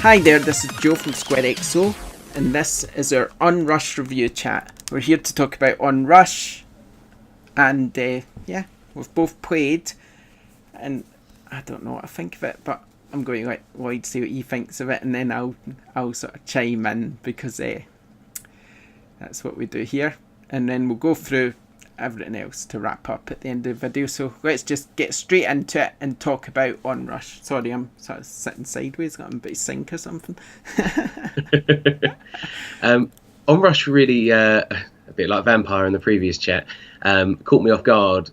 Hi there, this is Joe from SquareXo, and this is our OnRush review chat. We're here to talk about OnRush, and we've both played, and I don't know what I think of it, but I'm going to let Lloyd see what he thinks of it, and then I'll sort of chime in, because that's what we do here, and then we'll go through everything else to wrap up at the end of the video. So let's just get straight into it and talk about OnRush. Sorry, I'm sort of sitting sideways, got a bit of sync or something. OnRush really, a bit like Vampire in the previous chat, caught me off guard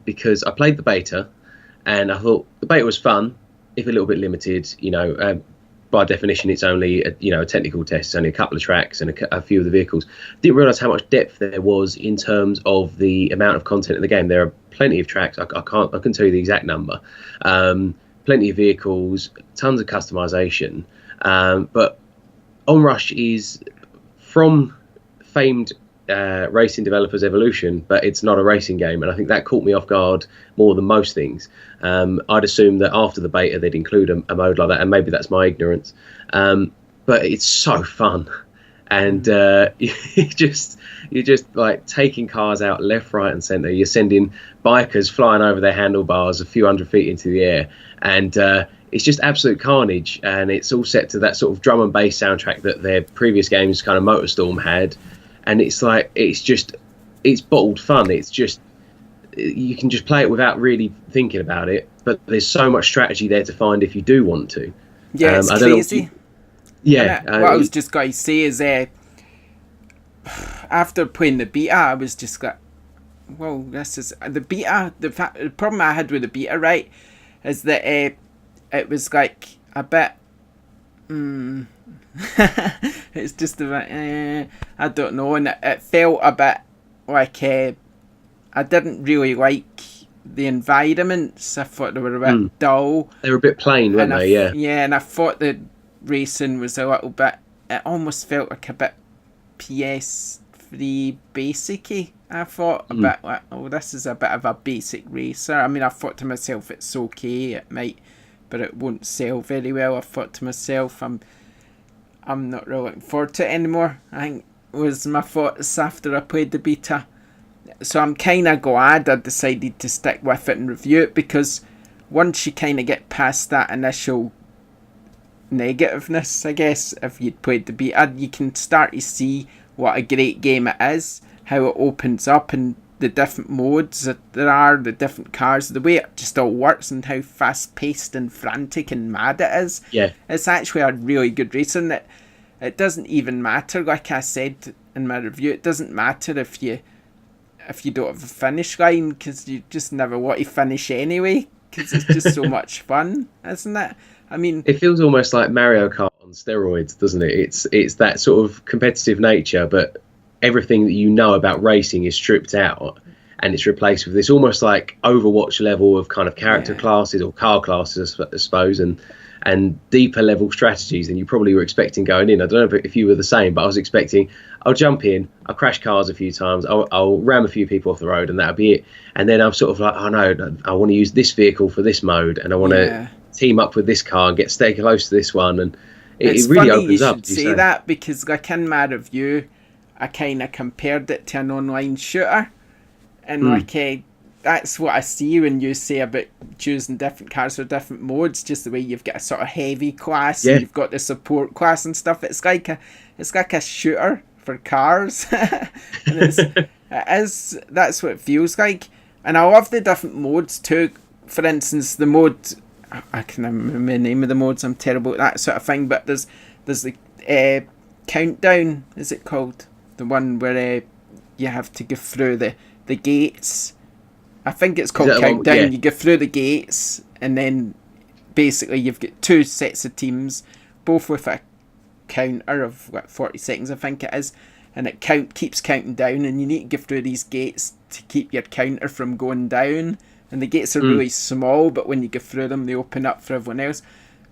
because I played the beta and I thought the beta was fun, if a little bit limited. By definition, it's only a technical test. It's only a couple of tracks and a few of the vehicles. Didn't realise how much depth there was in terms of the amount of content in the game. There are plenty of tracks. I couldn't tell you the exact number. Plenty of vehicles, tons of customization. But OnRush is from famed racing developers Evolution, but it's not a racing game, and I think that caught me off guard more than most things. I'd assumed that after the beta they'd include a mode like that, and maybe that's my ignorance, but it's so fun, and you're just like taking cars out left, right and centre. You're sending bikers flying over their handlebars a few hundred feet into the air, and it's just absolute carnage, and it's all set to that sort of drum and bass soundtrack that their previous games, kind of Motorstorm, had. And it's bottled fun. It's just, you can just play it without really thinking about it. But there's so much strategy there to find if you do want to. Yeah, it's crazy. What I was just going to say is, after playing the beta, I was just like, well, this is the beta. The problem I had with the beta, right, is that it was like a bit. It's just a bit, I don't know, and it felt a bit like I didn't really like the environments. I thought they were a bit dull. They were a bit plain, weren't they? Yeah, and I thought the racing was a little bit. It almost felt like a bit PS3 basic-y. I thought a bit like, oh, this is a bit of a basic racer. I mean, I thought to myself, it's okay, it might, but it won't sell very well. I thought to myself, I'm not really looking forward to it anymore, I think was my thoughts after I played the beta. So I'm kind of glad I decided to stick with it and review it, because once you kind of get past that initial negativeness, I guess, if you'd played the beta, you can start to see what a great game it is, how it opens up, and the different modes that there are, the different cars, the way it just all works, and how fast paced and frantic and mad it is. Yeah, it's actually a really good race, and it doesn't even matter, like I said in my review, it doesn't matter if you don't have a finish line, because you just never want to finish anyway, because it's just so much fun, isn't it? I mean, it feels almost like Mario Kart on steroids, doesn't it? It's that sort of competitive nature, but everything that you know about racing is stripped out and it's replaced with this almost like Overwatch level of kind of character classes or car classes, I suppose, and deeper level strategies than you probably were expecting going in. I don't know if you were the same, but I was expecting, I'll jump in, I'll crash cars a few times, I'll ram a few people off the road, and that'll be it. And then I'm sort of like, oh no, I want to use this vehicle for this mode, and I want to team up with this car and stay close to this one. And it really opens up. It's funny you should say that, because like in my review, I kind of compared it to an online shooter, and that's what I see when you say about choosing different cars for different modes. Just the way you've got a sort of heavy class, and you've got the support class and stuff. It's like a shooter for cars, and that's what it feels like. And I love the different modes too. For instance, the mode, I can't remember the name of the modes. I'm terrible at that sort of thing. But there's the countdown. Is it called? The one where you have to go through the gates. I think it's called Countdown. You go through the gates, and then basically you've got two sets of teams, both with a counter of 40 seconds, I think it is, and it keeps counting down, and you need to go through these gates to keep your counter from going down. And the gates are really small, but when you go through them, they open up for everyone else.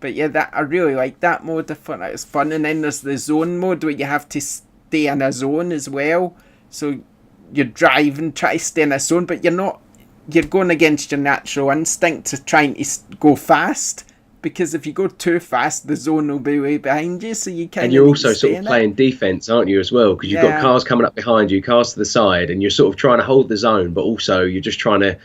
But yeah, I really like that mode. I thought that was fun. And then there's the zone mode where you have to stay in a zone as well. So you're driving, try to stay in a zone, but you're going against your natural instinct to trying to go fast. because if you go too fast, the zone will be way behind you. So you kind of and you're also sort of playing defense, aren't you, as well? Because you've got cars coming up behind you, cars to the side, and you're sort of trying to hold the zone, but also you're just trying to,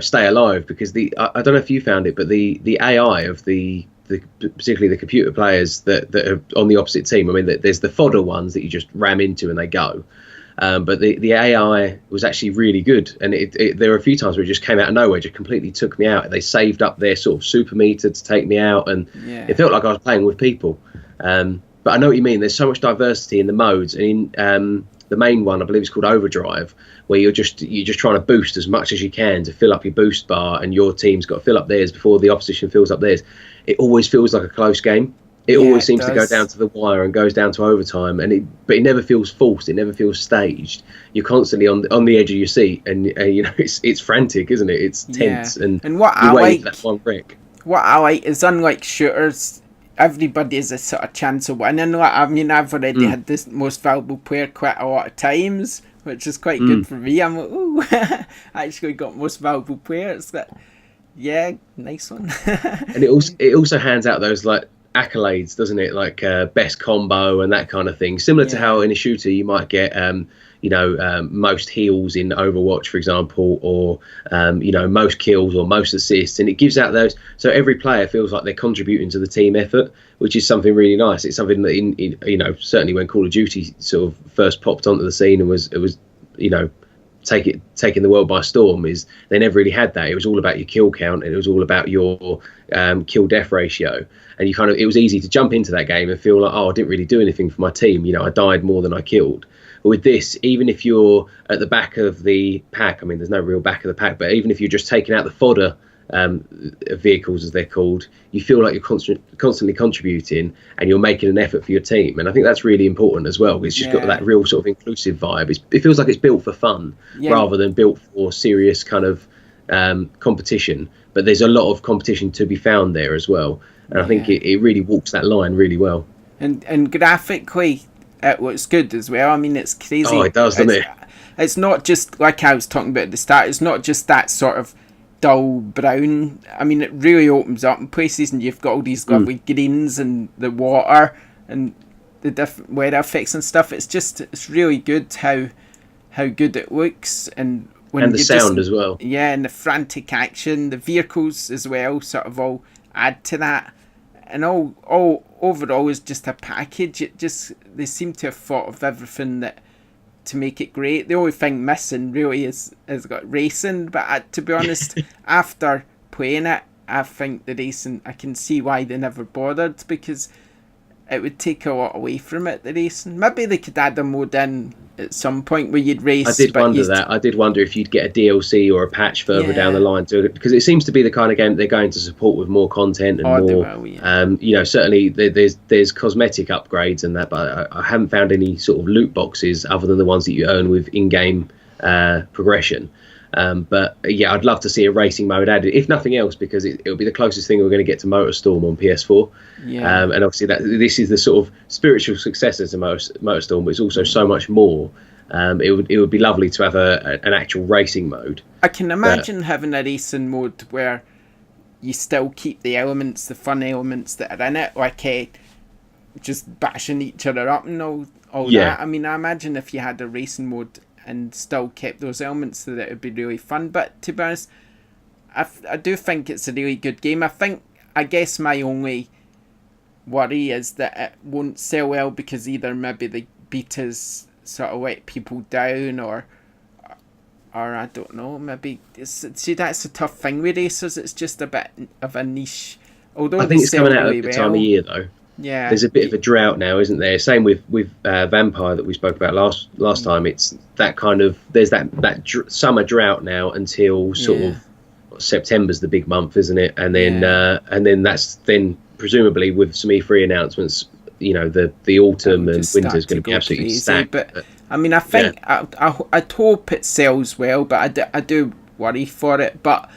stay alive. Because I don't know if you found it, but the AI of the particularly the computer players that are on the opposite team. I mean, there's the fodder ones that you just ram into and they go. But the AI was actually really good, and there were a few times where it just came out of nowhere, just completely took me out. They saved up their sort of super meter to take me out, and it felt like I was playing with people. But I know what you mean. There's so much diversity in the modes, and in the main one, I believe it's called Overdrive, where you're just trying to boost as much as you can to fill up your boost bar, and your team's got to fill up theirs before the opposition fills up theirs. It always feels like a close game. It always seems to go down to the wire and goes down to overtime, but it never feels forced. It never feels staged. You're constantly on the edge of your seat, and it's frantic, isn't it? It's tense, and what I like that one brick. What I like is, unlike shooters, everybody has a sort of chance of winning. I've already had this most valuable player quite a lot of times, which is quite good for me. I'm like, ooh, I actually got most valuable players. Yeah, nice one. And it also hands out those accolades, doesn't it? Like best combo and that kind of thing. Similar to how in a shooter you might get most heals in Overwatch, for example, or most kills or most assists, and it gives out those, so every player feels like they're contributing to the team effort, which is something really nice. It's something that in certainly when Call of Duty sort of first popped onto the scene and was taking the world by storm, is they never really had that. It was all about your kill count, and it was all about your kill death ratio, and it was easy to jump into that game and feel like, oh, I didn't really do anything for my team, I died more than I killed. But with this, even if you're at the back of the pack, I mean, there's no real back of the pack, but even if you're just taking out the fodder vehicles, as they're called, you feel like you're constantly contributing, and you're making an effort for your team. And I think that's really important as well. It's just got that real sort of inclusive vibe. It feels like it's built for fun rather than built for serious kind of competition. But there's a lot of competition to be found there as well. And I think it really walks that line really well. And graphically, it looks good as well. I mean, it's crazy. Oh, it does, doesn't it? It's not just, like I was talking about at the start, it's not just that sort of dull brown. I mean, it really opens up in places, and you've got all these lovely greens and the water and the different weather effects and stuff. It's really good how good it looks, and the sound as well. Yeah, and the frantic action, the vehicles as well, sort of all add to that. And all overall is just a package. They seem to have thought of everything to make it great. The only thing missing really is got racing. But to be honest, after playing it, I think the racing, I can see why they never bothered, because it would take a lot away from it, the racing. Maybe they could add a mode in at some point where you'd race. I did wonder that. I did wonder if you'd get a DLC or a patch further down the line to it, because it seems to be the kind of game that they're going to support with more content and more. Certainly there's cosmetic upgrades and that, but I haven't found any sort of loot boxes other than the ones that you earn with in-game progression. But yeah, I'd love to see a racing mode added, if nothing else, because it'll be the closest thing we're going to get to MotorStorm on PS4. Yeah. And obviously this is the sort of spiritual successor to MotorStorm, but it's also so much more. It would be lovely to have an actual racing mode. I can imagine having a racing mode where you still keep the fun elements that are in it, like just bashing each other up and all that. I mean, I imagine if you had a racing mode and still kept those elements, that it would be really fun. But to be honest, I do think it's a really good game. I guess my only worry is that it won't sell well, because either maybe the betas sort of let people down, or I don't know, maybe that's a tough thing with racers. It's just a bit of a niche. Although I think it's coming out at the time of year though. Yeah, there's a bit of a drought now, isn't there? Same with Vampire that we spoke about last time. It's that kind of, there's that summer drought now until sort of September's the big month, isn't it? And then that's presumably with some E3 announcements, the autumn and winter's going to be absolutely stacked. But I mean, I think I'd hope it sells well, but I do worry for it. But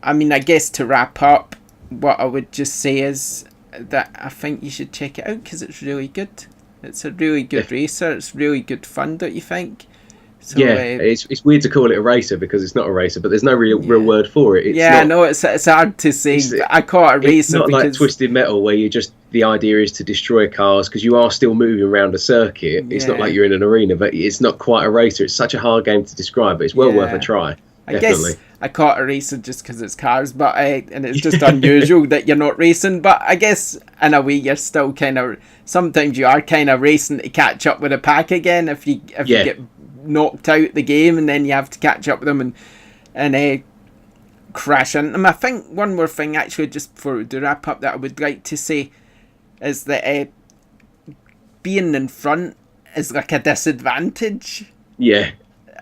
I mean, I guess to wrap up, what I would just say is that I think you should check it out, because it's really good. It's a really good racer. It's really good fun, don't you think? So, yeah, it's weird to call it a racer because it's not a racer, but there's no real word for it. It's not, no, it's hard to say. But I call it a racer. It's not because like Twisted Metal where the idea is to destroy cars, because you are still moving around a circuit. It's not like you're in an arena, but it's not quite a racer. It's such a hard game to describe, but it's well worth a try. I guess I call it a racer just because it's cars, but and it's just unusual that you're not racing. But I guess in a way you're still kind of, sometimes you are kind of racing to catch up with a pack again if you get knocked out the game, and then you have to catch up with them and crash into them. I think one more thing actually, just before we do wrap up, that I would like to say is that being in front is like a disadvantage. Yeah.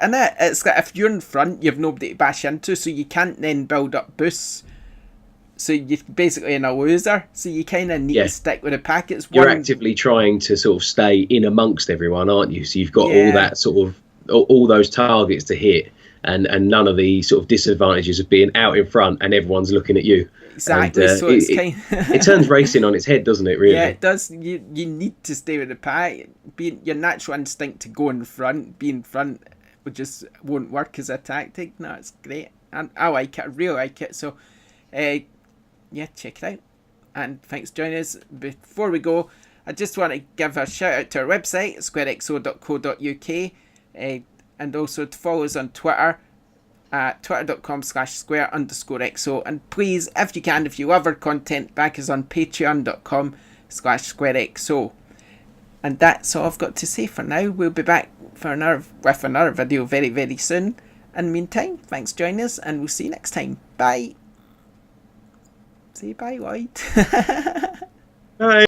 And it's like if you're in front, you've nobody to bash into, so you can't then build up boosts. So you're basically in a loser. So you kind of need to stick with the pack. You're actively trying to sort of stay in amongst everyone, aren't you? So you've got all that sort of, all those targets to hit, and none of the sort of disadvantages of being out in front and everyone's looking at you. Exactly. And, so it turns racing on its head, doesn't it? Really? Yeah, it does. You need to stay with the pack. Your natural instinct to go in front, be in front, just won't work as a tactic. No, it's great. And I like it. I really like it. So, check it out. And thanks for joining us. Before we go, I just want to give a shout out to our website, squarexo.co.uk, and also to follow us on Twitter at twitter.com/square_exo. And please, if you can, if you love our content, back us on patreon.com/squarexo. And that's all I've got to say for now. We'll be back with another video very, very soon. In the meantime, thanks for joining us, and we'll see you next time. Bye. Say bye, Lloyd. Bye.